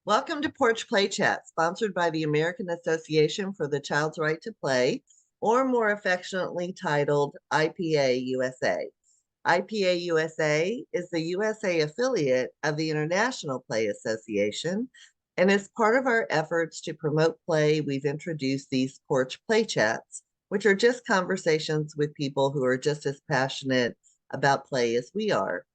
Welcome to Porch Play Chats, sponsored by the American Association for the Child's Right to Play, or more affectionately titled IPA USA. IPA USA is the USA affiliate of the International Play Association, and as part of our efforts to promote play, we've introduced these Porch Play Chats, which are just conversations with people who are just as passionate about play as we are.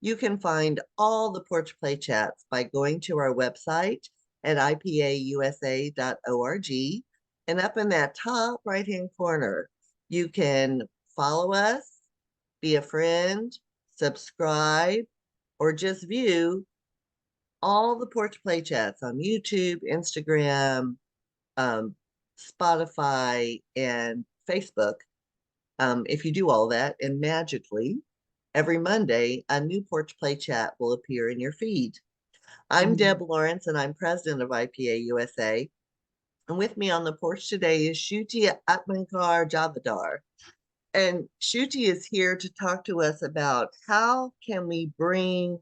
You can find all the Porch Play Chats by going to our website at ipausa.org. And up in that top right-hand corner, you can follow us, be a friend, subscribe, or just view all the Porch Play Chats on YouTube, Instagram, Spotify, and Facebook. If you do all that, and magically, every Monday, a new Porch Play Chat will appear in your feed. I'm Deb Lawrence, and I'm president of IPA USA. And with me on the porch today is Sruthi Atmakur-Javdekar. And Sruthi is here to talk to us about how can we bring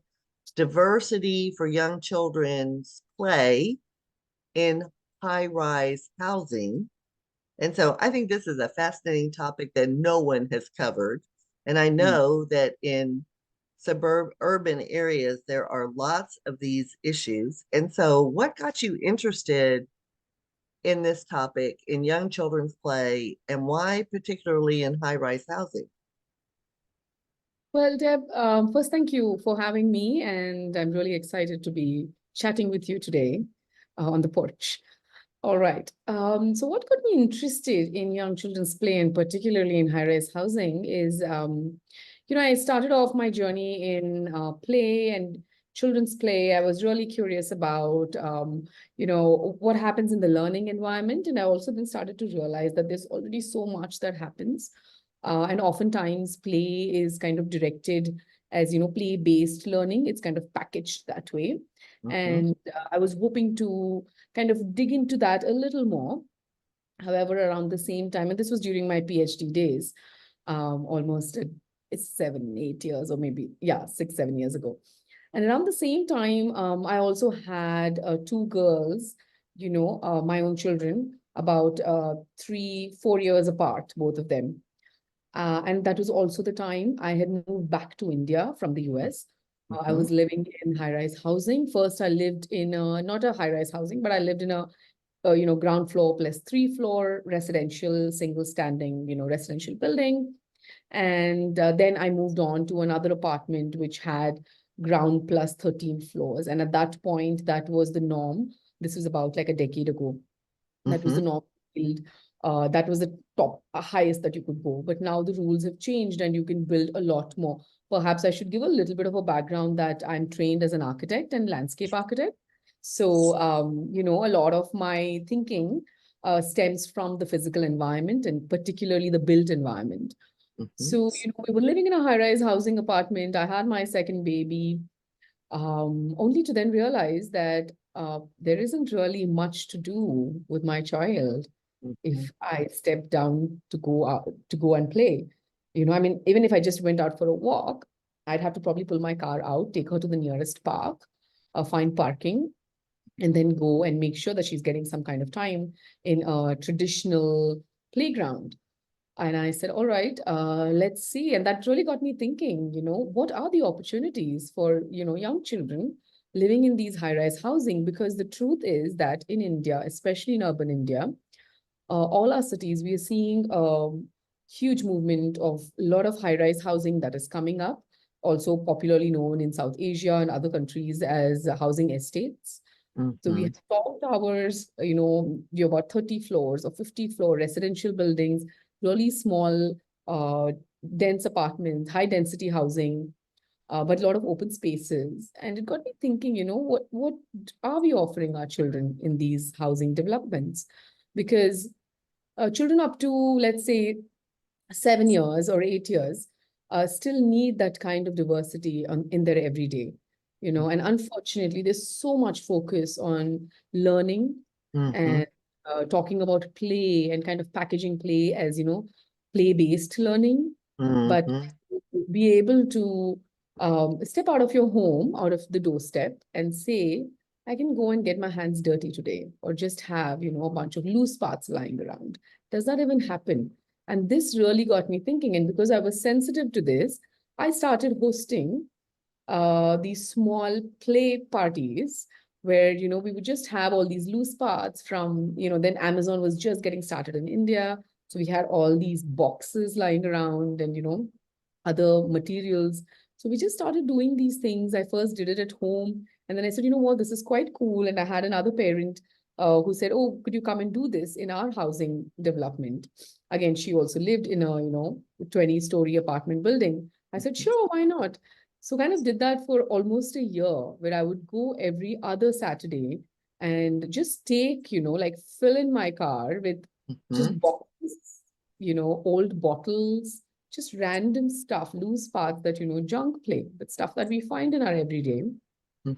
diversity for young children's play in high-rise housing. And so I think this is a fascinating topic that no one has covered. And I know that in urban areas, there are lots of these issues. And so what got you interested in this topic in young children's play, and why particularly in high-rise housing? Well, Deb, first, thank you for having me. And I'm really excited to be chatting with you today on the porch. All right. So what got me interested in young children's play, and particularly in high-rise housing, is, I started off my journey in play and children's play. I was really curious about, what happens in the learning environment. And I also then started to realize that there's already so much that happens. And oftentimes play is kind of directed as, play-based learning. It's kind of packaged that way. And I was hoping to kind of dig into that a little more. However, around the same time, and this was during my Ph.D. days, almost 7, 8 years, or maybe, 6, 7 years ago. And around the same time, I also had 2 girls, my own children, about 3, 4 years apart, both of them. And that was also the time I had moved back to India from the US. I was living in high-rise housing. First, I lived in not a high-rise housing, but I lived in a ground floor plus 3-floor residential, single standing, residential building. And then I moved on to another apartment, which had ground plus 13 floors. And at that point, that was the norm. This was about like a decade ago. That was the norm. That was the top, highest that you could go. But now the rules have changed and you can build a lot more. Perhaps I should give a little bit of a background that I'm trained as an architect and landscape architect. So, a lot of my thinking stems from the physical environment and particularly the built environment. So, we were living in a high-rise housing apartment. I had my second baby, only to then realize that there isn't really much to do with my child if I step down to go out, to go and play. Even if I just went out for a walk, I'd have to probably pull my car out, take her to the nearest park, find parking, and then go and make sure that she's getting some kind of time in a traditional playground. And I said, all right, let's see. And that really got me thinking, what are the opportunities for, young children living in these high-rise housing? Because the truth is that in India, especially in urban India, all our cities, we are seeing a huge movement of a lot of high-rise housing that is coming up, also popularly known in South Asia and other countries as housing estates. So we have tall towers, we have about 30 floors or 50-floor residential buildings, really small, dense apartments, high-density housing, but a lot of open spaces. And it got me thinking, what are we offering our children in these housing developments? Because children up to, let's say, 7 years or 8 years still need that kind of diversity in their everyday, and unfortunately, there's so much focus on learning and talking about play and kind of packaging play as, play-based learning, but be able to step out of your home, out of the doorstep and say, I can go and get my hands dirty today or just have, a bunch of loose parts lying around. Does that even happen? And this really got me thinking. And because I was sensitive to this, I started hosting these small play parties where, we would just have all these loose parts from, then Amazon was just getting started in India. So we had all these boxes lying around and, other materials. So we just started doing these things. I first did it at home. And then I said, you know what, this is quite cool. And I had another parent who said, oh, could you come and do this in our housing development? Again, she also lived in a, 20-story apartment building. I said, sure, why not? So kind of did that for almost a year where I would go every other Saturday and just take, like fill in my car with Mhm, just boxes, old bottles, just random stuff, loose parts that, junk play, but stuff that we find in our everyday,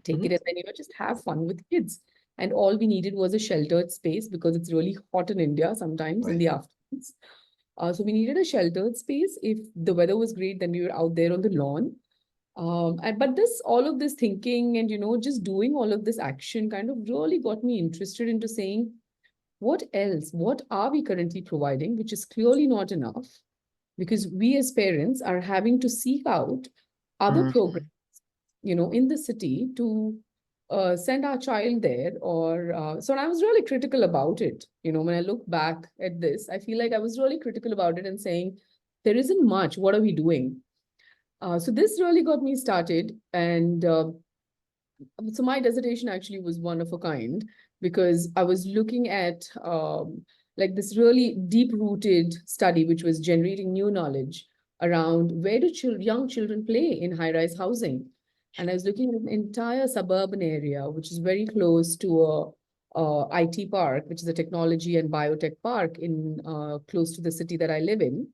take mhm. it and then, just have fun with kids. And all we needed was a sheltered space because it's really hot in India sometimes in Right. the afternoons. So we needed a sheltered space. If the weather was great, then we were out there on the lawn. But all of this thinking and, just doing all of this action kind of really got me interested into saying, what else? What are we currently providing, which is clearly not enough? Because we as parents are having to seek out other Mhm. programs, in the city to send our child there. Or so I was really critical about it. When I look back at this, I feel like I was really critical about it and saying, there isn't much. What are we doing? So this really got me started. And so my dissertation actually was one of a kind because I was looking at like this really deep rooted study, which was generating new knowledge around where do young children play in high rise housing. And I was looking at an entire suburban area, which is very close to a IT park, which is a technology and biotech park in close to the city that I live in.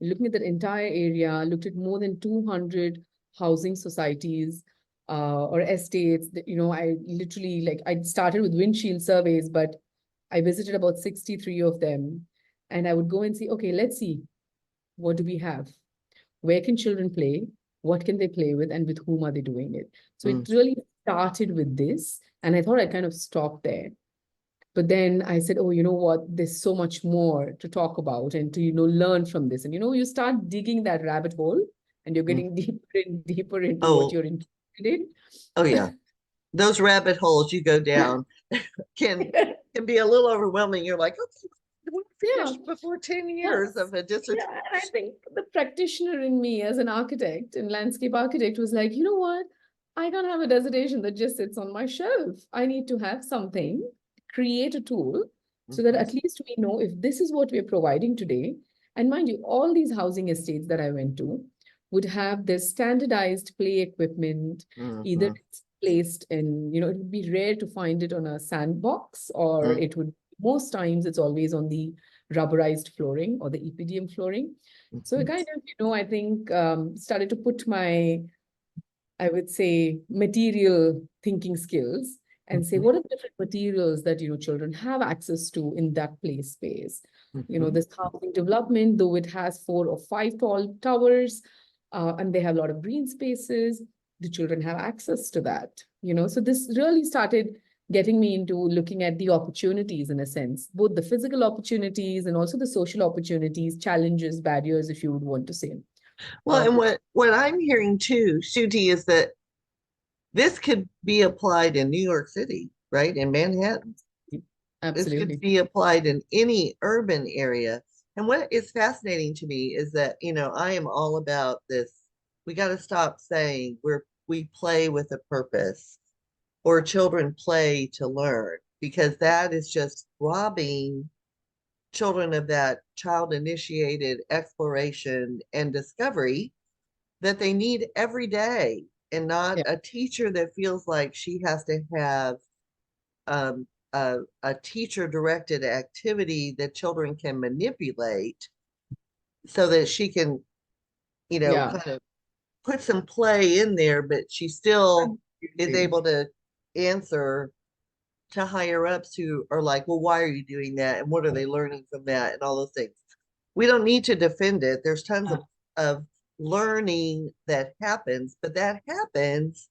Looking at that entire area, looked at more than 200 housing societies or estates. That, I literally like I started with windshield surveys, but I visited about 63 of them. And I would go and see, okay, let's see, what do we have? Where can children play? What can they play with? And with whom are they doing it? So it Mm. really started with this. And I thought I'd kind of stop there. But then I said, oh, you know what? There's so much more to talk about and to, learn from this. And, you start digging that rabbit hole and you're Mm. getting deeper and deeper into what Oh, you're interested in. oh yeah. Those rabbit holes you go down can can be a little overwhelming. You're like, okay, we Yeah, finished before 10 years yes. of a dissertation. Yeah, and I think the practitioner in me as an architect and landscape architect was like, you know what? I can't have a dissertation that just sits on my shelf. I need to have something, create a tool so that Mhm, at least we know if this is what we're providing today. And mind you, all these housing estates that I went to would have this standardized play equipment, either mhm, it's placed in, it would be rare to find it on a sandbox, or mhm, it would, most times it's always on the rubberized flooring or the EPDM flooring. So I mhm, kind of, I think started to put my, I would say, material thinking skills and say, mhm, what are the different materials that, children have access to in that play space? mhm. This housing development, though it has 4 or 5 tall towers, and they have a lot of green spaces, the children have access to that? So this really started getting me into looking at the opportunities in a sense, both the physical opportunities and also the social opportunities, challenges, barriers, if you would want to say. Well, Uh, and what I'm hearing too, Shuti, is that this could be applied in New York City, right? In Manhattan. This could Absolutely. be applied in any urban area. And what is fascinating to me is that, I am all about this. We got to stop saying we play with a purpose or children play to learn, because that is just robbing children of that child initiated exploration and discovery that they need every day, and not Yeah. a teacher that feels like she has to have a teacher directed activity that children can manipulate so that she can, Yeah. kind of put some play in there, but she still is Absolutely. able to answer to higher ups who are like, well, why are you doing that? And what are they learning from that? And all those things. We don't need to defend it. There's tons Uh, of, learning that happens, but that happens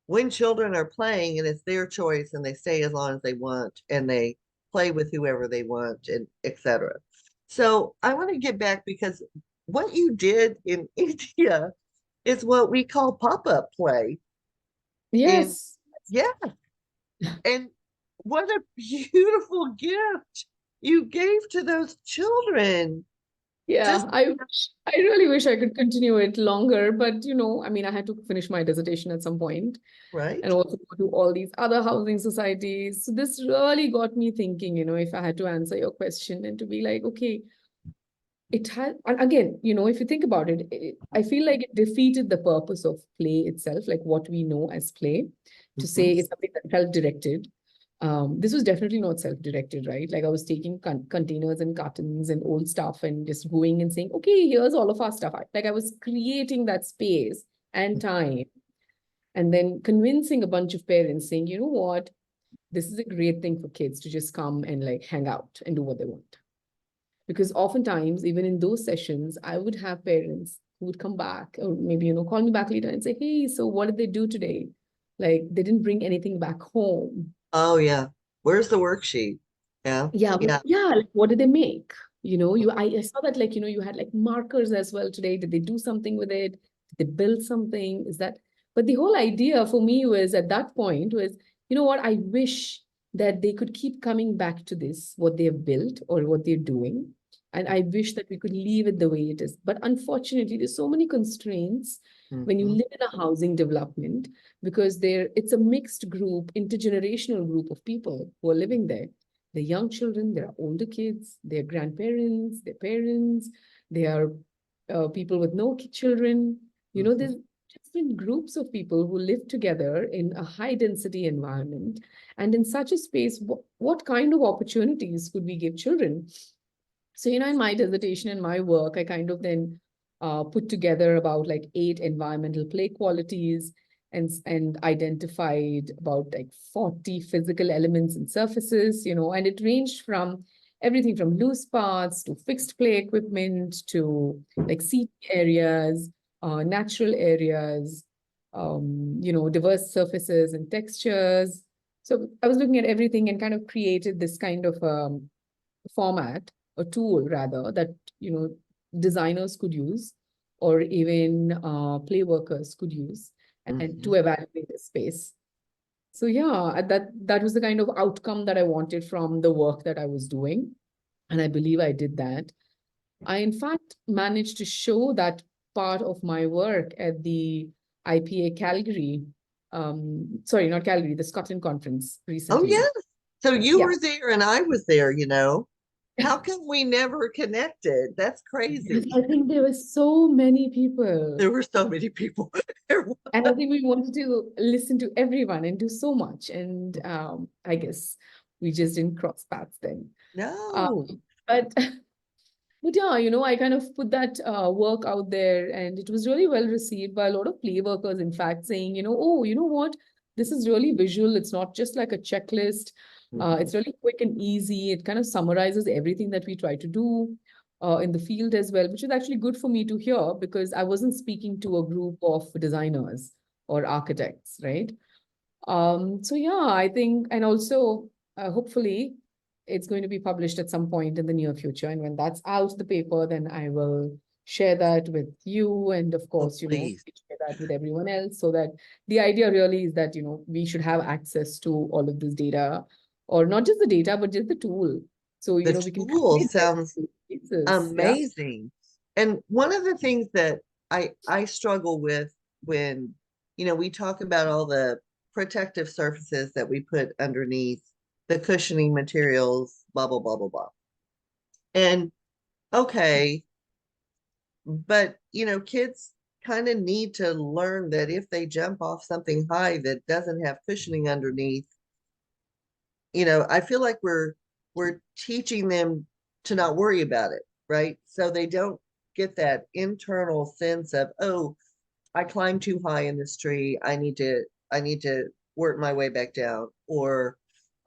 when children are playing and it's their choice and they stay as long as they want and they play with whoever they want and etc. So I want to get back because what you did in India is what we call pop-up play. And Yes. yeah, and what a beautiful gift you gave to those children. Yeah, Just I really wish I could continue it longer, but I mean, I had to finish my dissertation at some point and right. also go to all these other housing societies. So this really got me thinking, if I had to answer your question and to be like, okay, it had, and again, if you think about it, I feel like it defeated the purpose of play itself, like what we know as play, to say Mhm. it's something that's self-directed. This was definitely not self-directed, right? Like I was taking containers and cartons and old stuff and just going and saying, okay, here's all of our stuff. Like I was creating that space and time, and then convincing a bunch of parents saying, you know what, this is a great thing for kids to just come and like hang out and do what they want. Because oftentimes, even in those sessions, I would have parents who would come back or maybe, call me back later and say, hey, so what did they do today? Like they didn't bring anything back home. Oh yeah. Where's the worksheet? Yeah. Yeah, Yeah. yeah, like what did they make? I saw that like, you had like markers as well today. Did they do something with it? Did they build something? Is that, but the whole idea for me was at that point was, you know what, I wish that they could keep coming back to this, what they have built or what they're doing. And I wish that we could leave it the way it is. But unfortunately, there's so many constraints when you Mhm. live in a housing development because it's a mixed group, intergenerational group of people who are living there. The young children, there are older kids, their grandparents, their parents, they are people with no children. Mhm. There's different groups of people who live together in a high density environment. And in such a space, what kind of opportunities could we give children? So, in my dissertation and my work, I kind of then put together about like 8 environmental play qualities and identified about like 40 physical elements and surfaces, and it ranged from everything from loose parts to fixed play equipment to like seating areas, natural areas, diverse surfaces and textures. So I was looking at everything and kind of created this kind of format, a tool rather, that designers could use or even play workers could use and to Mhm. evaluate the space. So yeah, that was the kind of outcome that I wanted from the work that I was doing, and I believe I did that. I in fact managed to show that part of my work at the IPA Calgary, sorry, not Calgary, the Scotland conference Oh recently. yes. So you Yeah. were there and I was there. How come we never connected? That's Because crazy. I think there were so many people. There were so many people there. And I think we wanted to listen to everyone and do so much. And I guess we just didn't cross paths then. Um, No. but but yeah, I kind of put that work out there and it was really well received by a lot of play workers, in fact, saying, oh, you know what? This is really visual. It's not just like a checklist. Mhm. It's really quick and easy. It kind of summarizes everything that we try to do in the field as well, which is actually good for me to hear because I wasn't speaking to a group of designers or architects, right? So yeah, I think, and also hopefully it's going to be published at some point in the near future. And when that's out the paper, then I will share that with you. And of Oh, course, please. share that with everyone else so that the idea really is that, we should have access to all of this data or not just the data, but just the tool. So, The we can tool create better sounds cases. Yeah. amazing. And one of the things that I struggle with when, we talk about all the protective surfaces that we put underneath the cushioning materials, blah, blah, blah, blah, blah. And okay, but kids kind of need to learn that if they jump off something high that doesn't have cushioning underneath, I feel like we're teaching them to not worry about it, right? So they don't get that internal sense of, oh, I climbed too high in this tree. I need to work my way back down, or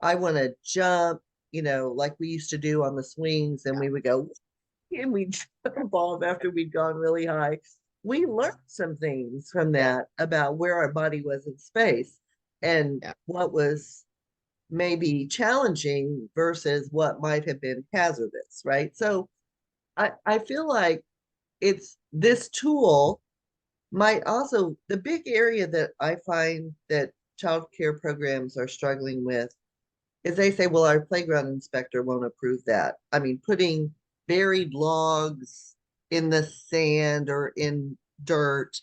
I want to jump, like we used to do on the swings, and we would go and we jump off after we'd gone really high. we learned some things from that about where our body was in space and Yeah. what was maybe challenging versus what might have been hazardous, right? So I feel like it's this tool might also, the big area that I find that child care programs are struggling with is they say, well, our playground inspector won't approve that. I mean, putting buried logs in the sand or in dirt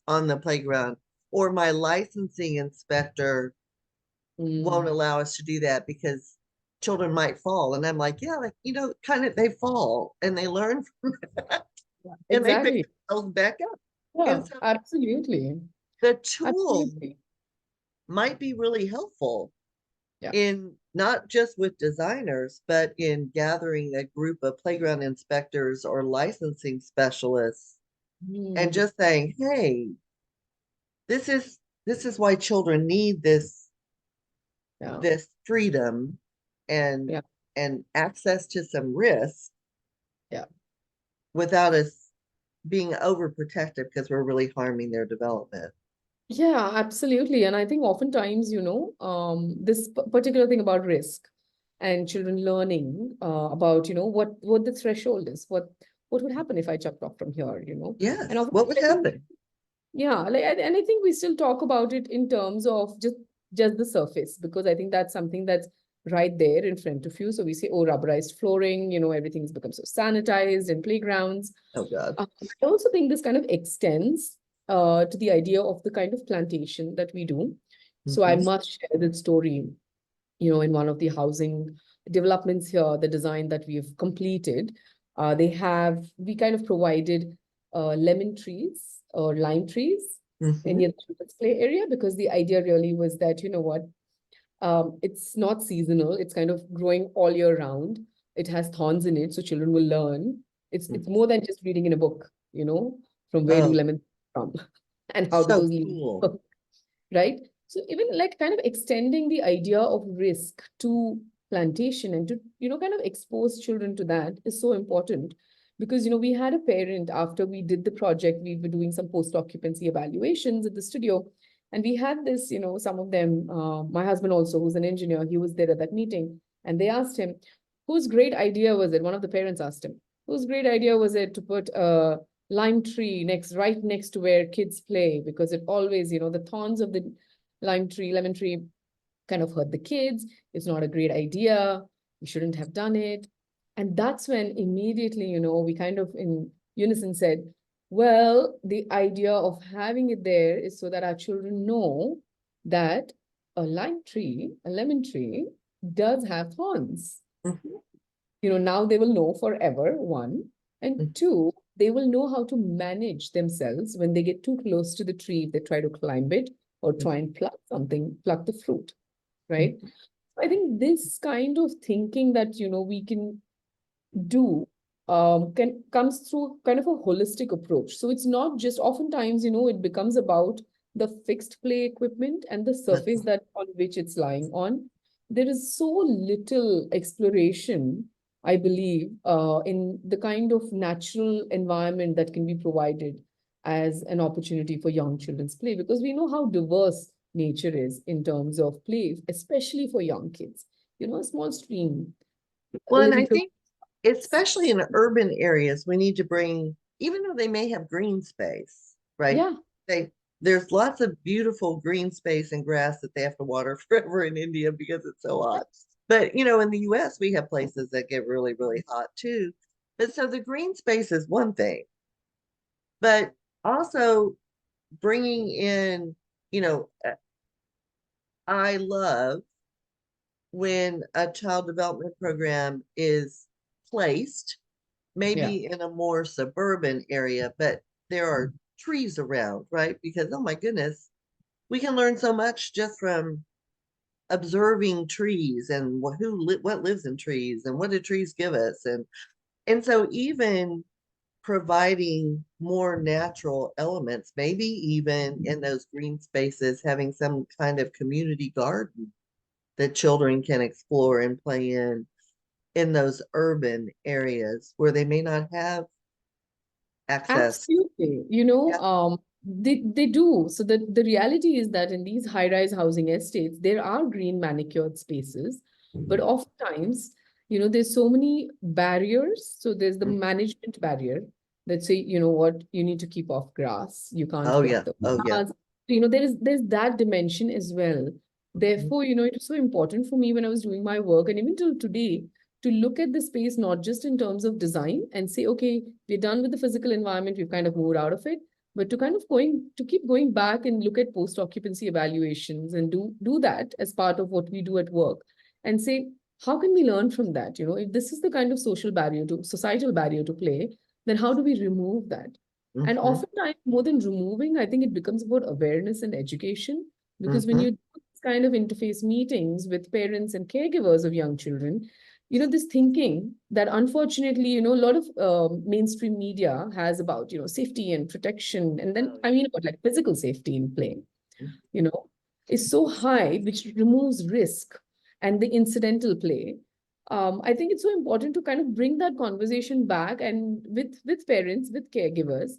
on the playground, or my licensing inspector won't Mm. allow us to do that because children might fall. And I'm like, yeah, like, kind of they fall and they learn from that Yeah. and they pick Exactly. themselves back up. Yeah, And so absolutely. the tool Absolutely. might be really helpful Yeah. in not just with designers, but in gathering a group of playground inspectors or licensing specialists and Mm. just saying, hey, this is why children need Yeah. this freedom and Yeah. access to some risk Yeah. without us being overprotective because we're really harming their development. Yeah, absolutely. And I think oftentimes, this particular thing about risk and children learning about, what the threshold is, what would happen if I jumped off from here, and Yes, often what would I think, happen? yeah, and I think we still talk about it in terms of just the surface, because I think that's something that's right there in front of you. So we say, oh, rubberized flooring, everything's become so sanitized in playgrounds. Oh God. I also think this kind of extends to the idea of the kind of plantation that we do. So I Mhm. must share this story, in one of the housing developments here, the design that we've completed. We kind of provided lemon trees or lime trees in Mhm. the children's play area, because the idea really was that, it's not seasonal. It's kind of growing all year round. It has thorns in it, so children will learn. It's more than just reading in a book, from where do Oh, lemons come and how do so those leaves cool. grow, right? So even like kind of extending the idea of risk to plantation and to, kind of expose children to that is so important. Because, we had a parent after we did the project, we were doing some post-occupancy evaluations at the studio. And we had this, some of them, my husband also, who's an engineer, he was there at that meeting. And they asked him, whose great idea was it? One of the parents asked him, whose great idea was it to put a lime tree right next to where kids play? Because it always, the thorns of the lemon tree kind of hurt the kids. It's not a great idea. We shouldn't have done it. And that's when immediately, we kind of in unison said, well, the idea of having it there is so that our children know that a lemon tree, does have thorns. Mhm. Now they will know forever, one. And Mhm. two, they will know how to manage themselves when they get too close to the tree, if they try to climb it or try and pluck the fruit, right? Mhm. I think this kind of thinking that, we can do can comes through kind of a holistic approach. So it's not just, oftentimes, it becomes about the fixed play equipment and the surface Mhm. that on which it's lying on. There is so little exploration, I believe, in the kind of natural environment that can be provided as an opportunity for young children's play, because we know how diverse nature is in terms of play, especially for young kids. A small stream, a Well, and little I hill. think especially in urban areas, we need to bring, even though they may have green space, right? Yeah, They there's lots of beautiful green space and grass that they have to water forever in India because it's so hot. But in the US, we have places that get really, really hot too. But so the green space is one thing, but also bringing in, you know, I love when a child development program is placed yeah, maybe in a more suburban area, but there are trees around, right? Because, oh my goodness, we can learn so much just from observing trees and what lives in trees and what do trees give us. And so even providing more natural elements, maybe even in those green spaces, having some kind of community garden that children can explore and play in those urban areas where they may not have access. Absolutely. Yeah. They do. So the reality is that in these high-rise housing estates, there are green manicured spaces, but oftentimes, there's so many barriers. So there's the Mm. management barrier that say, you know what, you need to keep off grass, you can't Oh pluck yeah. the Oh yeah. flowers. There's that dimension as well. Mhm. Therefore, it was so important for me when I was doing my work, and even till today, to look at the space not just in terms of design and say, okay, we're done with the physical environment, we've kind of moved out of it, but to keep going back and look at post-occupancy evaluations and do that as part of what we do at work and say, how can we learn from that? If this is the kind of societal barrier to play, then how do we remove that? And Mhm. oftentimes, more than removing, I think it becomes about awareness and education. Because when Mhm. you do this kind of interface meetings with parents and caregivers of young children, this thinking that unfortunately, a lot of mainstream media has about, safety and protection. And then, Oh I yeah. mean, about like physical safety in play, Mhm. you know, is so high, which removes risk and the incidental play. I think it's so important to kind of bring that conversation back and with parents, with caregivers,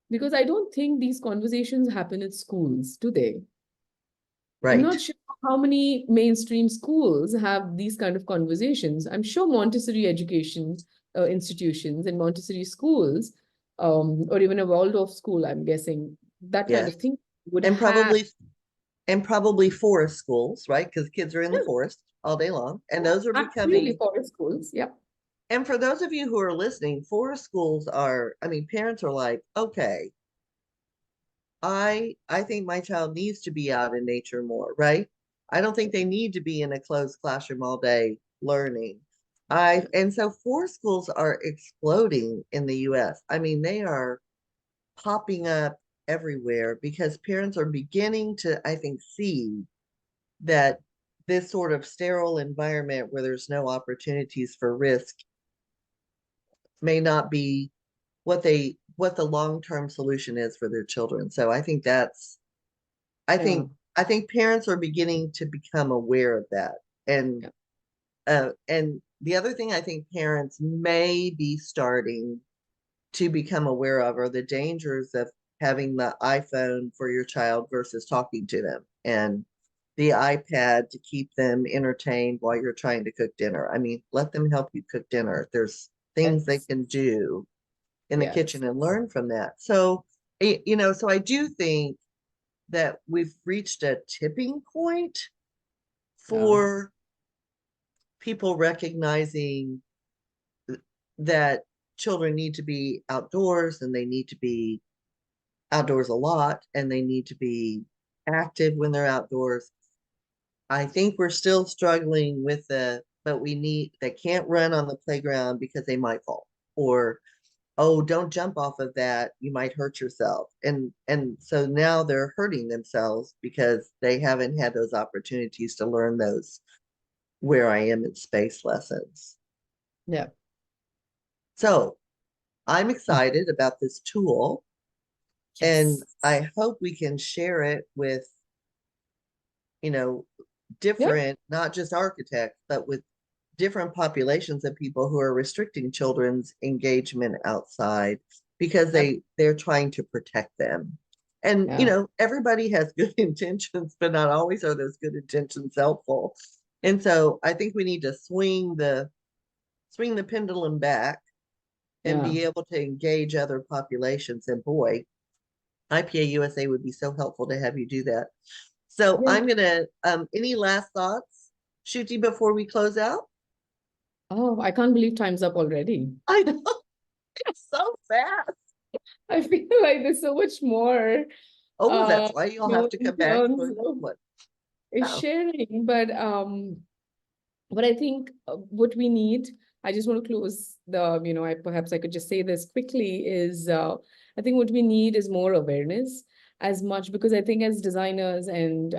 because I don't think these conversations happen at schools, do they? I'm Right. not sure how many mainstream schools have these kind of conversations. I'm sure Montessori education institutions and Montessori schools, or even a Waldorf school, I'm guessing that kind Yes. of thing would And have. probably forest schools, right? Because kids are in the Yeah, forest all day long, and yeah, those are absolutely becoming. forest schools. Yeah, And for those of you who are listening, forest schools are. I mean, parents are like, okay, I think my child needs to be out in nature more, right? I don't think they need to be in a closed classroom all day learning. And so forest schools are exploding in the US. I mean, they are popping up everywhere because parents are beginning to, I think, see that this sort of sterile environment where there's no opportunities for risk may not be what the long-term solution is for their children. So I think that's I yeah, think I think parents are beginning to become aware of that. yeah, And the other thing I think parents may be starting to become aware of are the dangers of having the iPhone for your child versus talking to them and the iPad to keep them entertained while you're trying to cook dinner. I mean, let them help you cook dinner. There's things they yes, can do in the yes, kitchen and learn from that. So, so I do think that we've reached a tipping point yeah, for people recognizing that children need to be outdoors and they need to be outdoors a lot and they need to be active when they're outdoors. I think we're still struggling with but they can't run on the playground because they might fall. Or, oh, don't jump off of that, you might hurt yourself. And so now they're hurting themselves because they haven't had those opportunities to learn those where I am in space lessons. yeah. So I'm excited about this tool and Yes. I hope we can share it with, you know, Yeah. different, not just architects, but with different populations of people who are restricting children's engagement outside because ab- they're trying to protect them. And Yeah. everybody has good intentions, but not always are those good intentions helpful. And so I think we need to swing the pendulum back and Yeah. be able to engage other populations. And boy, IPA USA would be so helpful to have you do that. So Yeah. I'm gonna any last thoughts, Shruti, before we close out? Oh, I can't believe time's up already. I know it's so fast. I feel like there's so much more, Oh, that's why you'll have to in come back for terms another of one. Oh, sharing, but I think what we need, I just want to close I perhaps I could just say this quickly is I think what we need is more awareness as much because I think as designers and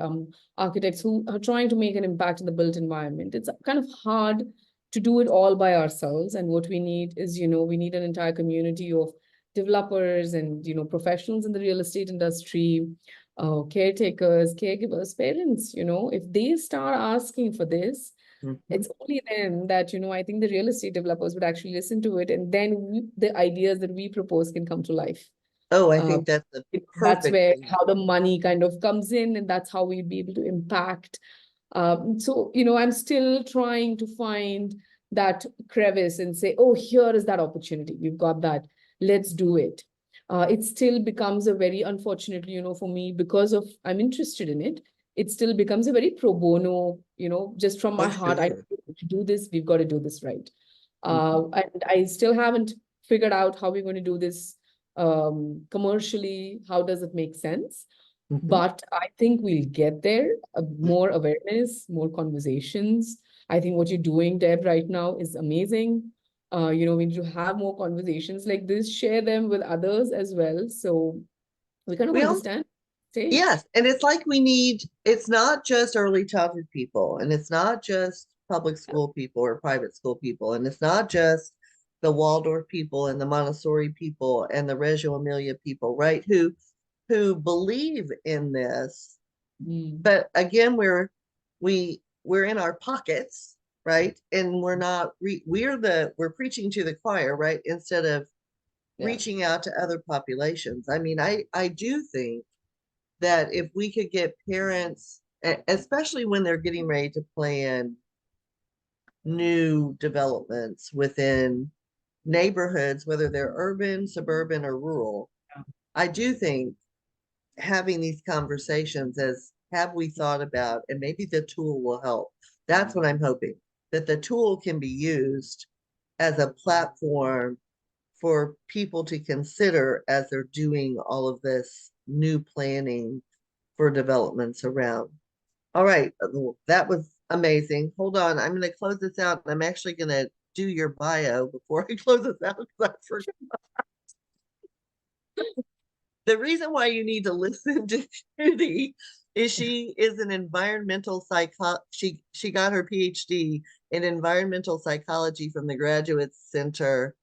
architects who are trying to make an impact in the built environment, it's kind of hard to do it all by ourselves. And what we need is, we need an entire community of developers and, professionals in the real estate industry, caretakers, caregivers, parents, if they start asking for this, Mhm. It's only then that, I think the real estate developers would actually listen to it, and then the ideas that we propose can come to life. Oh, I Uh, think that's a that's perfect where thing. how the money kind of comes in, and that's how we'd be able to impact. So, I'm still trying to find that crevice and say, oh, here is that opportunity. We've got that. Let's do it. It still becomes a very, unfortunately, for me, because of I'm interested in it, it still becomes a very pro bono, just from my Oh, heart, I sure. to do this, we've got to do this right. Mhm. And I still haven't figured out how we're going to do this commercially. How does it make sense? Mhm. But I think we'll get there. More awareness, more conversations. I think what you're doing, Deb, right now is amazing. We need to have more conversations like this, share them with others as well. So we kind of We all, understand stage. yes, and it's like it's not just early childhood people, and it's not just public Yeah. school people or private school people, and it's not just the Waldorf people and the Montessori people and the Reggio Emilia people, right? Who believe in this. Mm. But again, we're in our pockets, right? And we're preaching to the choir, right? Instead of Yeah. reaching out to other populations. I mean, I do think that if we could get parents, especially when they're getting ready to plan new developments within neighborhoods, whether they're urban, suburban, or rural, I do think having these conversations as have we thought about, and maybe the tool will help. That's what I'm hoping, that the tool can be used as a platform for people to consider as they're doing all of this new planning for developments around. All right, that was amazing. Hold on, I'm going to close this out, and I'm actually going to do your bio before I close this out because I forgot. The reason why you need to listen to Judy is she is an environmental she got her PhD in environmental psychology from the Graduate Center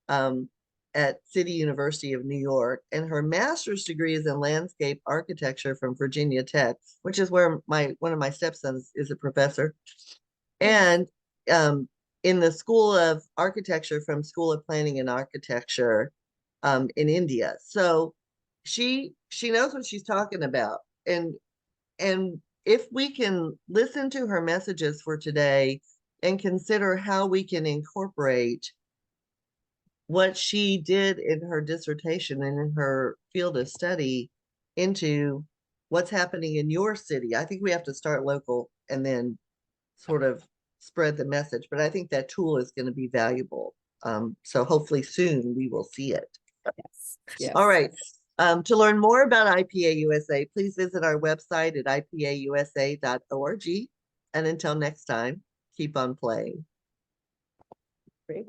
um, at City University of New York, and her master's degree is in landscape architecture from Virginia Tech, which is where one of my stepsons is a professor, Nice. and um, in the School of Architecture from School of Planning and Architecture in India. So she knows what she's talking about, and if we can listen to her messages for today and consider how we can incorporate what she did in her dissertation and in her field of study into what's happening in your city. I think we have to start local and then sort of spread the message. But I think that tool is going to be valuable. So hopefully soon we will see it. Yes. All Yes. right. To learn more about IPA USA, please visit our website at ipausa.org. And until next time, keep on playing. Great.